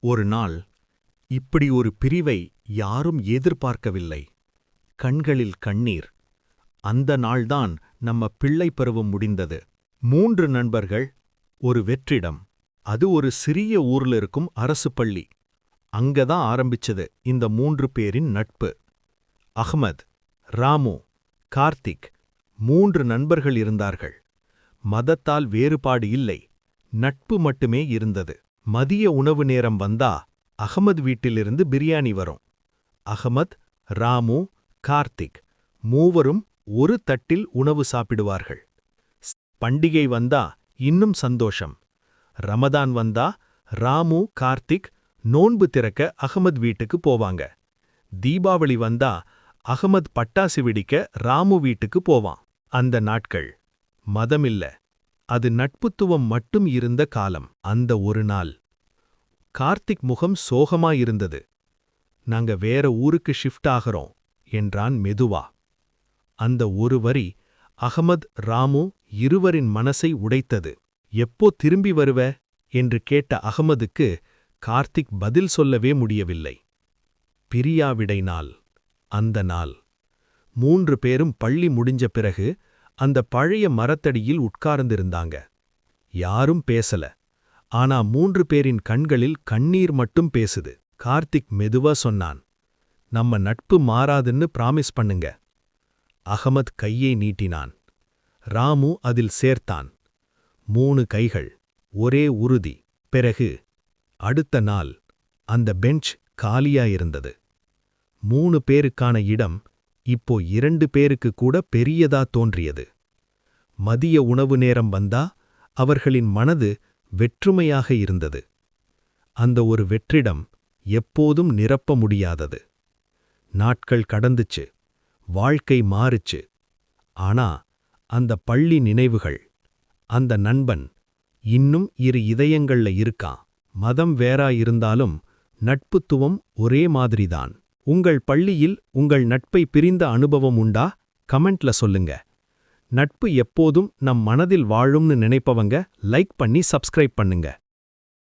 ஒரு நாள் இப்படி ஒரு பிரிவை யாரும் எதிர்பார்க்கவில்லை. கண்களில் கண்ணீர். அந்த நாள்தான் நம்ம பிள்ளை பருவம் முடிந்தது. 3 நண்பர்கள், ஒரு வெற்றிடம். அது ஒரு சிறிய ஊர்ல இருக்கும் அரசு பள்ளி. அங்கதான் ஆரம்பிச்சது இந்த 3 பேரின் நட்பு. அஹ்மத், ராமு, கார்த்திக், 3 நண்பர்கள் இருந்தார்கள். மதத்தால் வேறுபாடு இல்லை, நட்பு மட்டுமே இருந்தது. மதிய உணவு நேரம் வந்தா அகமது வீட்டிலிருந்து பிரியாணி வரும். அகமத், ராமு, கார்த்திக் மூவரும் ஒரு தட்டில் உணவு சாப்பிடுவார்கள். பண்டிகை வந்தா இன்னும் சந்தோஷம். ரமதான் வந்தா ராமு, கார்த்திக் நோன்பு திறக்க அகமது வீட்டுக்கு போவாங்க. தீபாவளி வந்தா அகமது பட்டாசு வெடிக்க ராமு வீட்டுக்கு போவான். அந்த நாட்கள் மதமில்ல, அது நட்புத்துவம் மட்டும் இருந்த காலம். அந்த ஒரு நாள் கார்த்திக் முகம் சோகமாயிருந்தது. நாங்க வேற ஊருக்கு ஷிஃப்ட் ஆகிறோம் என்றான் மெதுவா. அந்த ஒரு வரி அகமது, ராமு இருவரின் மனசை உடைத்தது. எப்போ திரும்பி வருவ என்று கேட்ட அகமதுக்கு கார்த்திக் பதில் சொல்லவே முடியவில்லை. பிரியாவிடை நாள். அந்த நாள் 3 பேரும் பள்ளி முடிஞ்ச பிறகு அந்த பழைய மரத்தடியில் உட்கார்ந்திருந்தாங்க. யாரும் பேசல. ஆனா 3 பேரின் கண்களில் கண்ணீர் மட்டும் பேசுது. கார்த்திக் மெதுவா சொன்னான், நம்ம நட்பு மாறாதுன்னு பிராமிஸ் பண்ணுங்க. அகமத் கையை நீட்டினான். ராமு அதில் சேர்த்தான். 3 கைகள், ஒரே உறுதி. பிறகு அடுத்த நாள் அந்த பெஞ்ச் காலியாயிருந்தது. 3 பேருக்கான இடம் இப்போ 2 பேருக்கு கூட பெரியதா தோன்றியது. மதிய உணவு நேரம் வந்தா அவர்களின் மனது வெற்றுமையாக இருந்தது. அந்த ஒரு வெற்றிடம் எப்போதும் நிரப்ப முடியாதது. நாட்கள் கடந்துச்சு, வாழ்க்கை மாறுச்சு. ஆனா அந்த பள்ளி நினைவுகள், அந்த நண்பன் இன்னும் 2 இதயங்கள்ல இருக்கான். மதம் வேறாயிருந்தாலும் நட்புத்துவம் ஒரே மாதிரிதான். உங்கள் பள்ளியில் உங்கள் நட்பை பிரிந்த அனுபவம் உண்டா? கமெண்ட்ல சொல்லுங்க. நட்பு எப்போதும் நம் மனதில் வாழும்னு நினைப்பவங்க லைக் பண்ணி சப்ஸ்கிரைப் பண்ணுங்க.